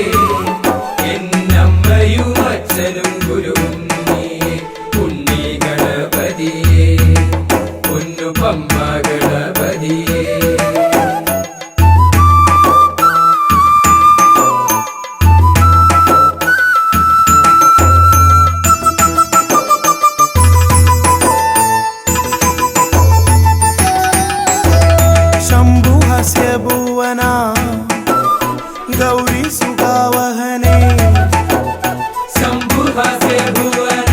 S3: എന്നമ്മയും അച്ഛനും ഗുരുവും നീയേ ഉണ്ണി ഗണപതിയേ പൊന്നു പമ്പ ഗണപതിയേ
S7: ശംഭുഹസ്യ ഭുവന ഗൗരി സുഖാവഹനേ
S3: ശംഭുഹസ്യ ഭുവന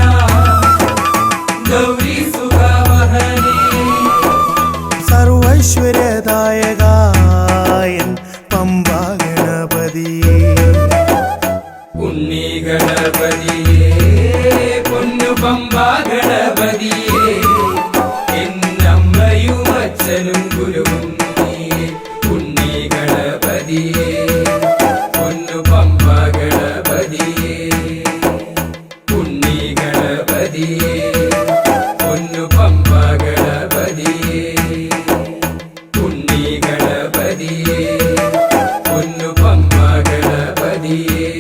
S3: ഗൗരി സുഖാവഹനേ
S7: സർവൈശ്വര്യദായകായൻ പമ്പ ഗണപതിയേ
S3: ഉണ്ണി ഗണപതിയേ പൊന്നു പമ്പ ഗണപതിയേ എന്നമ്മയും അച്ഛനും ഗുരുവും നീയേ ഉണ്ണി ഗണപതിയേ പൊന്നു പമ്പ ഗണപതിയേ ഉണ്ണി ഗണപതിയേ പൊന്നു പമ്പ ഗണപതിയേ ഉണ്ണി ഗണപതിയേ പൊന്നു പമ്പ ഗണപതിയേ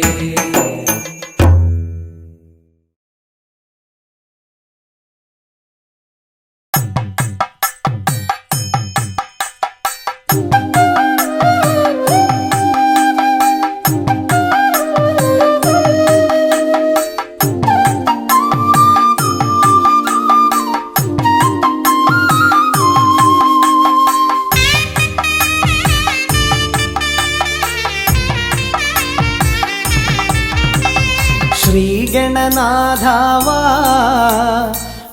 S8: ശ്രീഗണനാഥാവാ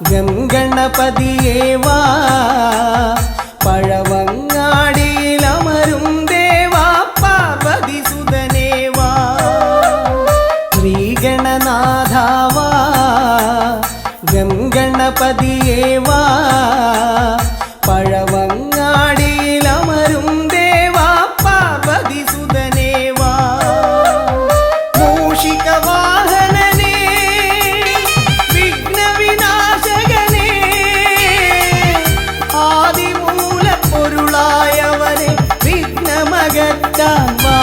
S8: ഗംഗണപതിയേവാ പഴവങ്ങാടിയിലമരും ദേവാ പാർവതി സുതനേവാ ശ്രീഗണനാഥാവാ തീർക്കാൻ വാ.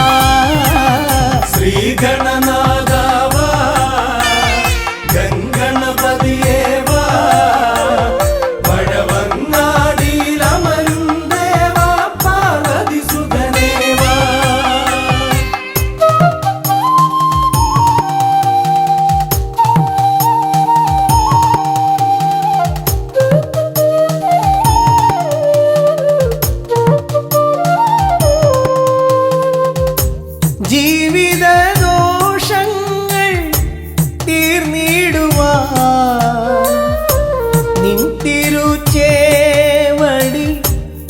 S3: ശ്രീഗണനാഥാവാ ഗംഗണപതിയേവാ പഴവങ്ങാടിയിലമരും ദേവാ പാർവതി സുതനേവാ.
S8: ജീവിത ദോഷങ്ങൾ തീർന്നിടുവാൻ നിൻ തിരുച്ചേവടി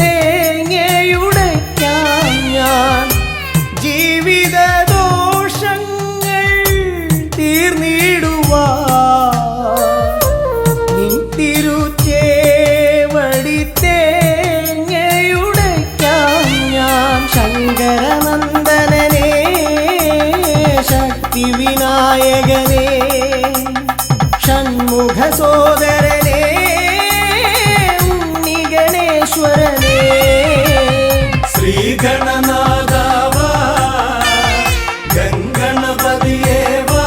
S8: തേങ്ങയുടയ്ക്കാൻ ഞാൻ. ജീവിത ദോഷങ്ങൾ തീർന്നിടുവാൻ നിൻ തിരുച്ചേവടി തേങ്ങയുടയ്ക്കാൻ ഞാൻ. ശങ്കരനന്ദനനേ ശക്തി വിനായകനേ ഷൺമുഖ സോദരനേ ഉണ്ണിഗണേശ്വരനേ.
S3: ശ്രീഗണനാഥാവാ ഗംഗണപതിയേവാ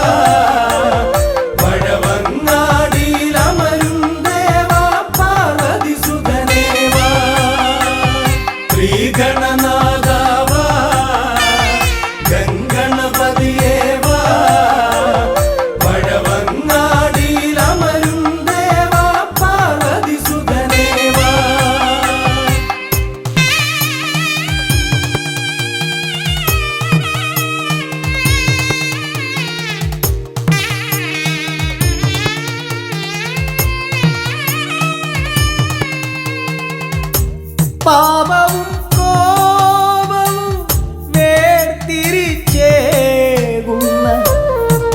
S3: പഴവങ്ങാടിയിലമരും ദേവാ പാർവതി സുതനേവാ. ശ്രീഗണനാഥാവാ ഗംഗണപതിയേവാ പഴവങ്ങാടിയിലമരും ദേവാ പാർവതി സുതനേവാ.
S8: പാപവും കോപവും വേർതിരിച്ചേകുന്ന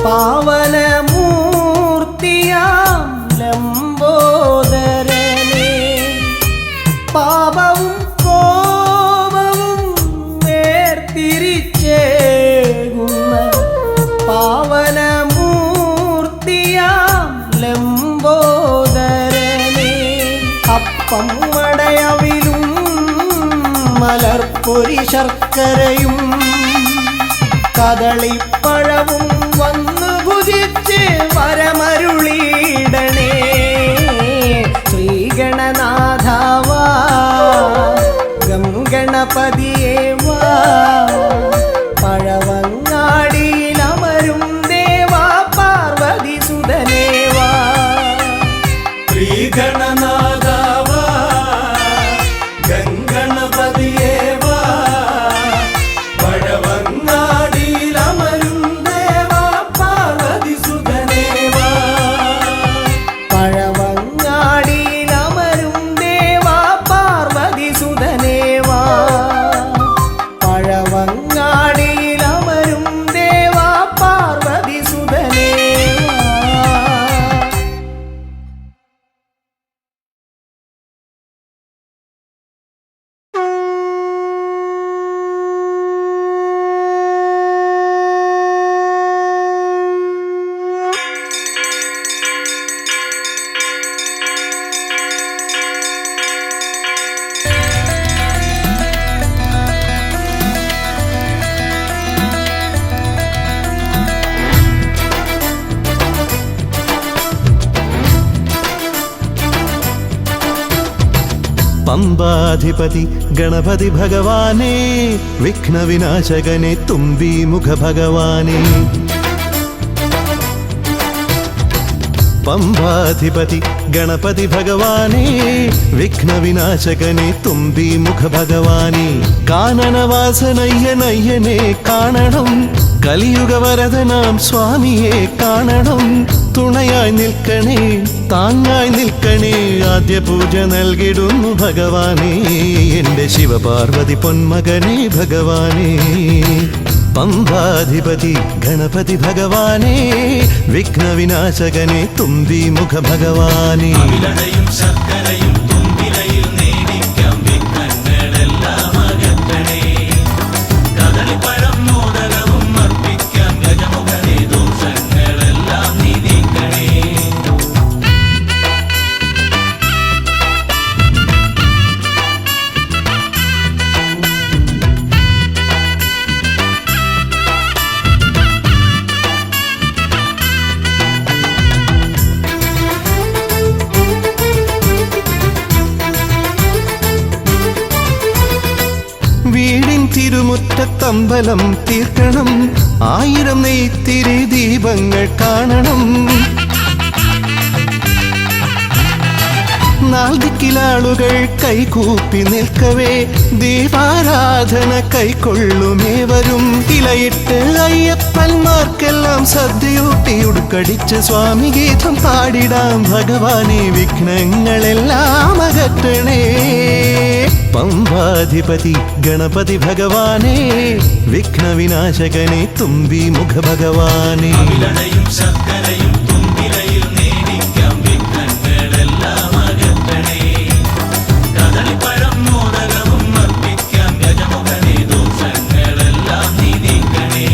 S8: പാവനമൂർത്തിയാം ലംബോദരനേ. പാപവും കോപവും വേർതിരിച്ചേകുന്ന പാവനമൂർത്തിയാം ലംബോദരനേ. അപ്പം മടയവിലും മലർപ്പൊരി ശർക്കരയും കദളിപ്പഴവും വന്നു ഭുജിച്ച് വരമരുളിയിടണേ. ശ്രീഗണനാഥാവാ ഗംഗണപതിയേവാ പഴവങ്ങാടിയിലമരും ദേവാ പാർവതി സുതനേവാ.
S3: ശ്രീഗണനാഥാവാ ഗംഗണപതിയേവാ പഴവങ്ങാടിയിലമരും ദേവാ പാർവതി സുതനേവാ.
S8: പഴവങ്ങാടിയിലമരും ദേവാ പാർവതി സുതനേവാ. പഴവങ്ങാടിയിലമരും ദേവാ പാർവതി സുതനേവാ.
S2: പമ്പാധിപതി ഗണപതി ഭഗവാനേ വിഘ്നവിനാശകനെ തുമ്പീമുഖ ഭഗവാനേ. പമ്പാധിപതി ഗണപതി ഭഗവാനേ വിഘ്നവിനാശകനെ തുമ്പീമുഖ ഭഗവാനേ. കാനനവാസനയ്യനയ്യനെ കാണണം, കലിയുഗവരദനാം സ്വാമിയെ കാണണം. തുണയായി നിൽക്കണേ, താങ്ങായി നിൽക്കണേ, ആദ്യ പൂജ നൽകിടുന്നു ഭഗവാനേ. എൻ്റെ ശിവപാർവതി പൊന്മകനേ ഭഗവാനേ. പമ്പാധിപതി ഗണപതി ഭഗവാനേ വിഘ്നവിനാശകനെ തുമ്പീമുഖ ഭഗവാനേ.
S1: ശർക്കരയും തുമ്പിലയിൽ നേടിക്കാം വിഘ്നങ്ങളെല്ലാം അകറ്റണേ. കദളിപ്പഴം മോദകവും അർപ്പിക്കാം ഗജമുഖനെ ദോഷങ്ങളെല്ലാം നീ നീക്കണേ.
S2: വീടിൻ തിരുമുറ്റത്തമ്പലം തീർക്കണം, 1000 നെയ്ത്തിരി ദീപങ്ങൾ കാണണം. നാൽദിക്കിലാളുകൾ കൈകൂപ്പി നിൽക്കവേ ദീപാരാധന കൈക്കൊള്ളുമേവരും. ഇലയിട്ട് അയ്യപ്പന്മാർക്കെല്ലാം സദ്യയൂട്ടി ഉടുക്കടിച്ച് സ്വാമി ഗീതം പാടിടാം. ഭഗവാനെ വിഘ്നങ്ങളെല്ലാം അകറ്റണേ. പമ്പാധിപതി ഗണപതി ഭഗവാനെ, വിഘ്നവിനാശകനെ തുമ്പി മുഖ ഭഗവാനെ.
S1: ശർക്കരയും തുമ്പിലയിൽ നേടിക്കാം വിഘ്നങ്ങളെല്ലാം അകറ്റണേ. കദളിപ്പഴം മോദകവും അർപ്പിക്കാം ഗജമുഖനെ, ദോഷങ്ങളെല്ലാം നീ നീക്കണേ.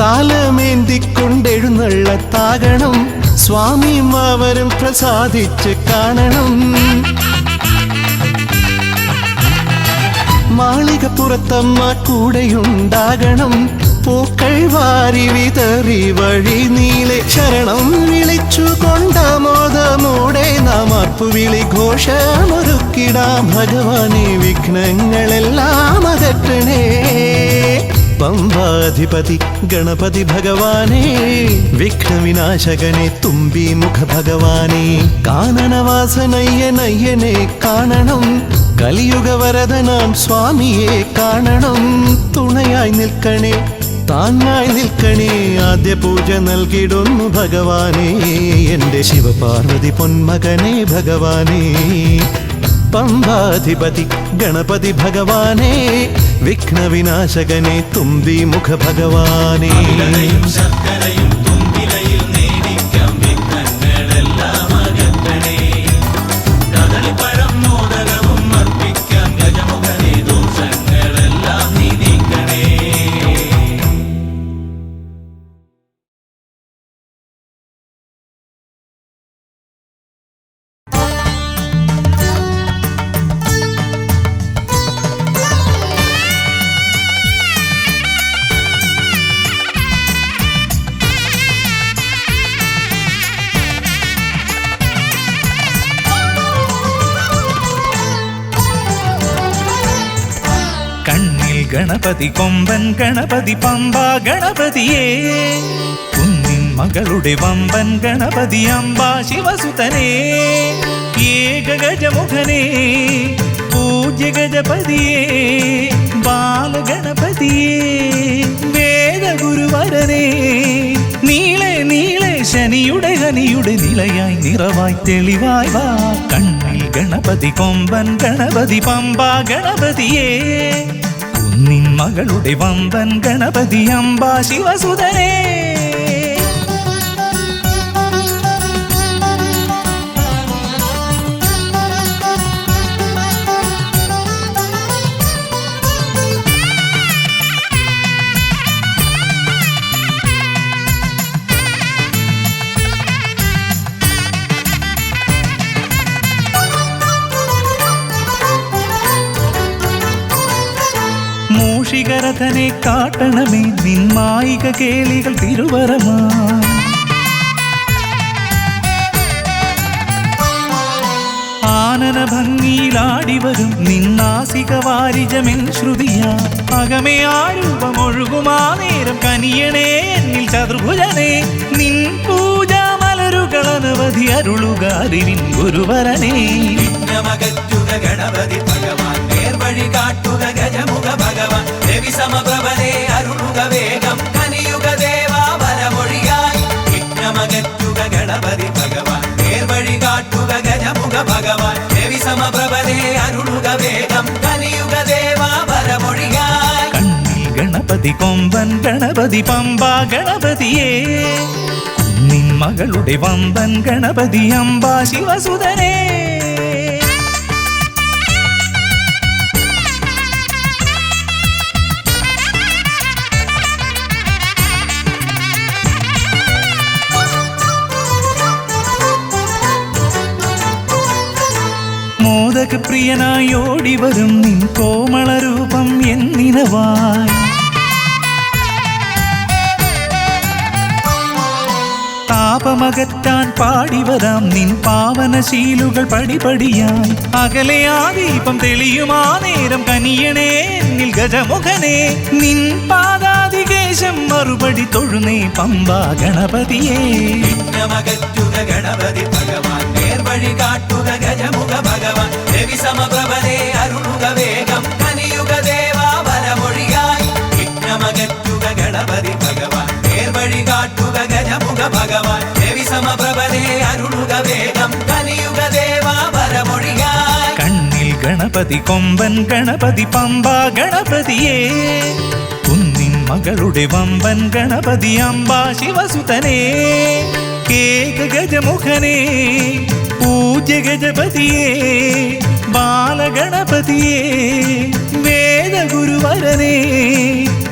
S2: താലമേന്തിക്കൊണ്ടെഴുന്നള്ളത്താകണം, സ്വാമിയും അവരും പ്രസാദിച്ച് കാണണം. മാളികപ്പുറത്തമ്മ കൂടെയുണ്ടാകണം, പൂക്കൾ വാരി വിതറി വഴി നീളെ ശരണം വിളിച്ചു കൊണ്ടാമോദമോടെ നാം അർപ്പുവിളി ഘോഷമൊരുക്കിടാം. ഭഗവാനെ വിഘ്നങ്ങളെല്ലാം അകറ്റണേ. പമ്പാധിപതി ഗണപതി ഭഗവാനെ, വിഘ്നവിനാശകനെ തുമ്പി മുഖ ഭഗവാനെ. കാനനവാസനയ്യനയ്യനെ കാണണം, കലിയുഗവരദനാം സ്വാമിയെ കാണണം. തുണയായി നിൽക്കണേ, താങ്ങായി നിൽക്കണേ, ആദ്യ പൂജ നൽകിടുന്നു ഭഗവാനെ. എൻ്റെ ശിവപാർവതി പൊന്മകനെ ഭഗവാനെ. പമ്പാധിപതി ഗണപതി ഭഗവാനെ, വിഘ്നവിനാശകനെ തുമ്പി മുഖ ഭഗവാനെ.
S1: ശർക്കരയും തുമ്പിലയിൽ നേടിക്കാം വിഘ്നങ്ങളെല്ലാം അകറ്റണേ. കദളിപ്പഴം മോദകവും അർപ്പിക്കാം ഗജമുഖനെ, ദോഷങ്ങളെല്ലാം നീ നീക്കണേ.
S9: കണ്ണിൽ ഗണപതി കൊമ്പൻ ഗണപതി പമ്പ ഗണപതിയേ, കുന്നിൻ മകളുടെ വമ്പൻ ഗണപതി അമ്പ ശിവസുതനേ. ഏകഗജമുഖനേ പൂജ്യ ഗജപതിയേ, ബാലഗണപതിയേ വേദഗുരുവരനേ. നീളെ നീളെ ശനിയുടെ ഹനിയുടെ നിലയായി നിറവായി തെളിവായി വാ. കണ്ണിൽ ഗണപതി കൊമ്പൻ ഗണപതി പമ്പ ഗണപതിയേ, കുന്നിൻ മകളുടെ വമ്പൻ ഗണപതി അമ്പ ശിവസുതനേ. മൂഷികരഥനെ കാട്ടണമേ, നിന്മായിക കേളികൾ തിരുവരമാ. ആനന ഭംഗിയിലാടിവരും നിന്നാസിക വാരിജമെൻ ശ്രുതിയാ. അകമേ ആരൂപമൊഴുകുമാ നേരം കനിയണേ എന്നിൽ ചതുർഭുജനേ. നിൻ പൂജാ മലരുകളനവധി അരുളുകാരിൻ ഗുരുവരനേ.
S3: വിഘ്നമകറ്റുക ഗണപതി ഭഗവാൻ, നേർവഴി കാട്ടുക ഗജമുഖ ഭഗവാൻ. രവി സമപ്രഭനെ അരുളുക വേഗം, കനിയുക ദേവാ വരമൊഴിയായി. വിഘ്നമകറ്റുക ഗണപതി ഭഗവാൻ, നേർവഴി കാട്ടുക ഗജമുഖ ഭഗവാൻ. രവി സമപ്രഭനെ അരുളുക വേഗം, കനിയുക ദേവാ വരമൊഴിയായി.
S9: കണ്ണിൽ ഗണപതി കൊമ്പൻ ഗണപതി പമ്പ ഗണപതിയേ, കുന്നിൻ മകളുടെ വമ്പൻ ഗണപതി അമ്പ ശിവസുതനേ. പ്രിയനായി ഓടിവരും നിൻ കോമളരൂപം എന്നിനവായി താപമകറ്റാൻ പാടിവരാം നിൻ പാവനശീലുകൾ പടിപടിയായി അകലെ ആ ദീപം തെളിയുമാ നേരം കനിയണേ എന്നിൽ ഗജമുഖനെ നിൻ പാദാതികേശം മറുപടി തൊഴുന്നേ പമ്പാ ഗണപതിയേ
S3: വിഘ്നമകറ്റുക ഗണപതി ഭഗവാൻ നേർവഴി കാട്ടുക ഗജമുഖ ഭഗവാൻ രവി സമപ്രഭനെ അരുളുക വേഗം കനിയുക ദേവാ വരമൊഴിയായി വിഘ്നമകറ്റുക ഗണപതി ഭഗവാൻ നേർവഴി കാട്ടുക ഗജമുഖ ഭഗവാൻ രവി സമപ്രഭനെ അരുളുക വേഗം കനിയുക ദേവാ വരമൊഴിയായി
S9: കണ്ണിൽ ഗണപതി കൊമ്പൻ ഗണപതി പമ്പാ ഗണപതിയേ കുന്നിൻ മകളുടെ വമ്പൻ ഗണപതി അംബാ ശിവസുതനേ കേക ഗജമുഖനേ പൂജ്യ ഗജപതിയേ ബാലഗണപതിയേ വേദഗുരുവരനേ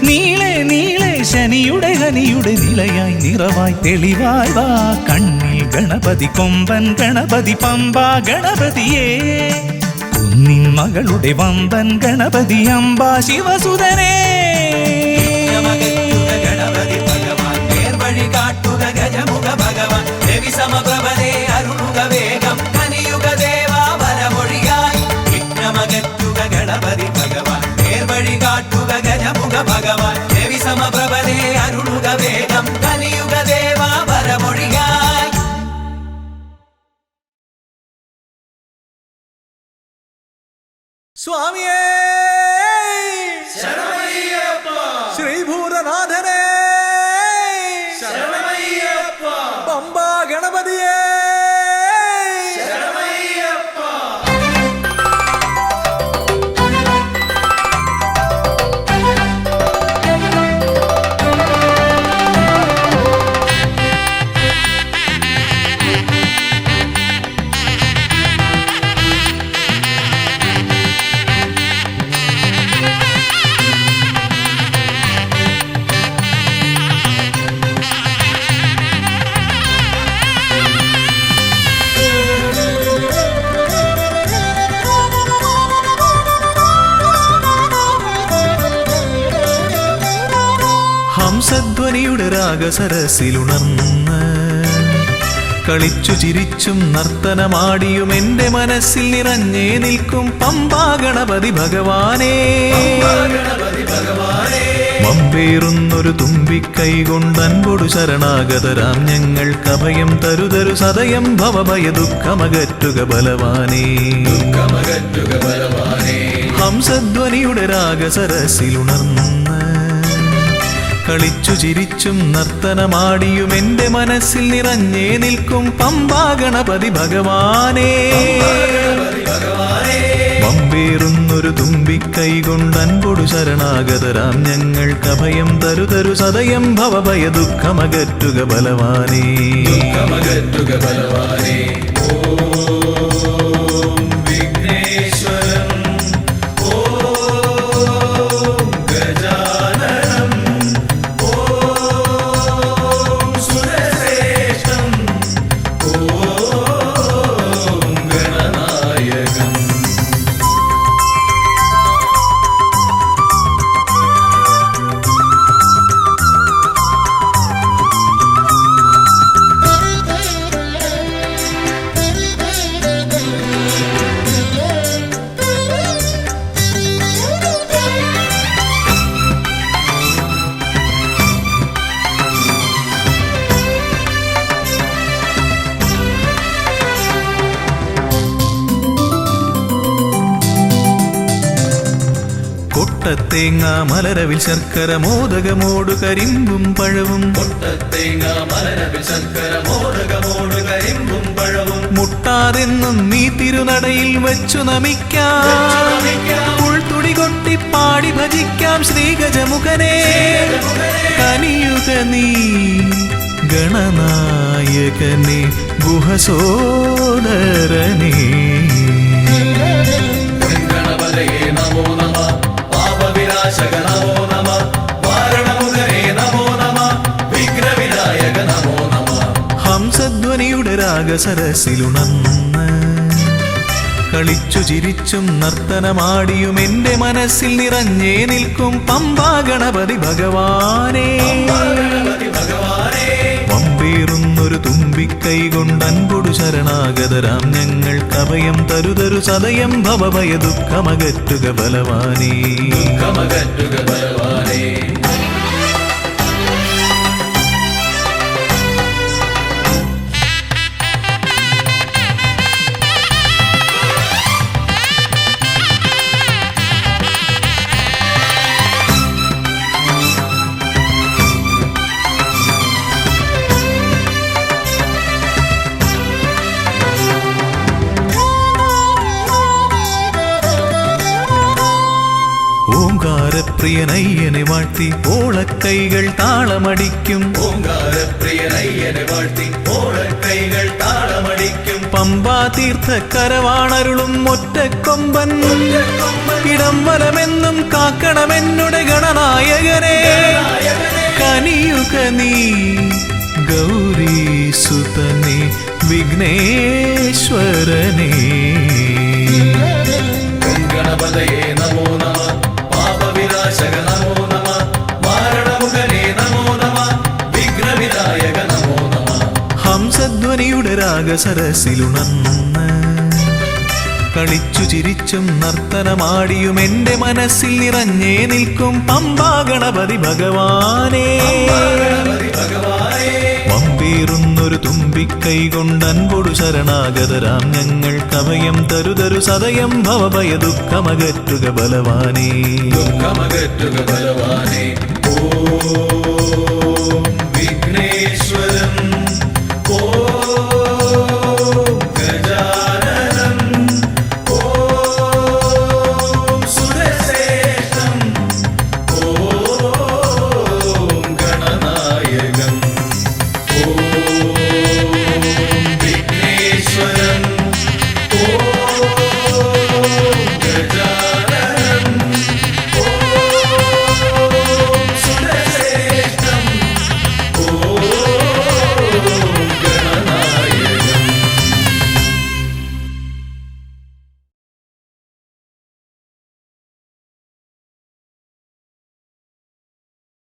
S9: നീളെ നീളെ ശനിയുടെ ഹനിയുടെ നിലയായി നിറവായി തെളിവായി വാ കണ്ണിൽ ഗണപതി കൊമ്പൻ ഗണപതി പമ്പാ ഗണപതിയേ കുന്നിൻ മകളുടെ വമ്പൻ ഗണപതി അംബാ ശിവസുതനേ
S3: വിഘ്നമകറ്റുക ഗണപതി ഭഗവാൻ നേർവഴി കാട്ടുക ഗജമുഖ ഭഗവാൻ രവി സമപ്രഭനെ അരുളുക വേഗം കനിയുക ദേവാ വരമൊഴിയായി വിഘ്നമകറ്റുക ഗണപതി ഭഗവാൻ നേർവഴി കാട്ടുക ഗജമുഖ ഭഗവാൻ രവി സമപ്രഭനെ അരുളുക വേഗം കനിയുക ദേവാ വരമൊഴിയായി
S7: സ്വാമിയേ ശ്രീഭൂതനാഥനേ പമ്പാ ഗണപതിയേ
S2: ഹംസധ്വനിയുടെ രാഗസരസിലുണർന്ന് കളിച്ചു ചിരിച്ചും നർത്തനമാടിയും എൻ്റെ മനസ്സിൽ നിറഞ്ഞേ നിൽക്കും പമ്പാ ഗണപതി ഭഗവാനേ മമ്പേറുന്നൊരു തുമ്പിക്കൈ കൊണ്ടൻപൊടു ശരണാഗതരാം ഞങ്ങൾക്ക് അഭയം തരുതരു സദയം ഭവഭയ ദുഃഖമകറ്റുക ബലവാനേ ഹംസധ്വനിയുടെ രാഗസരസിലുണർന്ന് കളിച്ചു ചിരിച്ചും നർത്തനമാടിയും എൻ്റെ മനസ്സിൽ നിറഞ്ഞേ നിൽക്കും പമ്പാ ഗണപതി ഭഗവാനേ മമ്പേറുന്നൊരു തുമ്പിക്കൈ കൊണ്ടൻപൊടു ശരണാഗതരാം ഞങ്ങൾക്ക് അഭയം തരുതരു സദയം ഭവഭയ ദുഃഖമകറ്റുക ബലവാനേ കൊട്ടത്തേങ്ങ മലരവിൽ ശർക്കര മോദകമോടു കരിമ്പും പഴവും മുട്ടാതെന്നും നീ തിരുനടയിൽ വെച്ചു നമിക്കാം ഉൾത്തുടി കൊട്ടി പാടി ഭജിക്കാം ശ്രീഗജമുഖനെ കനിയുക നീ ഗണനായകനെ ഗുഹസോദരനേ ഹംസധ്വനിയുടെ രാഗസരസിലുണർന്ന് കളിച്ചു ചിരിച്ചും നർത്തനമാടിയും എന്റെ മനസ്സിൽ നിറഞ്ഞേ നിൽക്കും പമ്പാ ഗണപതി ഭഗവാനേ. പമ്പേറുന്നൊരു തുമ്പിക്കൈ കൊണ്ട് അൻപൊടു ശരണാഗതരാം ഞങ്ങൾക്ക് അഭയം തരുതരു സദയം ഭവഭയ ദുഃഖമകറ്റുക ബലവാനേ. ഓംകാരപ്രിയനയ്യനെ വാഴ്ത്തി ഓളക്കൈകൾ താളമടിക്കും.
S3: ഓംകാരപ്രിയനയ്യനെ വാഴ്ത്തി ഓളക്കൈകൾ താളമടിക്കും.
S2: പമ്പാ തീർത്ഥക്കരവാണരുളും ഒറ്റക്കൊമ്പൻ ഇടം വലമെന്നും കാക്കണമെന്നുടെ ഗണനായകനെ. കനിയുക നീ ഗൗരീസുതനെ വിഘ്നേശ്വരനെ.
S3: ഗണപതയേ നമോ നമ, പാപവിനാശക നമോ നമ, മാരണമുഖനേ നമോ നമ, വിഘ്നവിനായക നമോ നമ.
S2: ഹംസധ്വനിയുടെ രാഗസരസിലുണർന്ന് കളിച്ചു ചിരിച്ചും നർത്തനമാടിയും എന്റെ മനസ്സിൽ നിറഞ്ഞേ നിൽക്കും പമ്പാ ഗണപതി ഭഗവാനേ. പമ്പേറുന്നൊരു തുമ്പിക്കൈ കൊണ്ട് അൻപൊടു ശരണാഗതരാം ഞങ്ങൾക്ക് അഭയം തരുതരു സദയം ഭവഭയ ദുഃഖമകറ്റുക ബലവാനേ.
S3: ദുഃഖമകറ്റുക ബലവാനേ.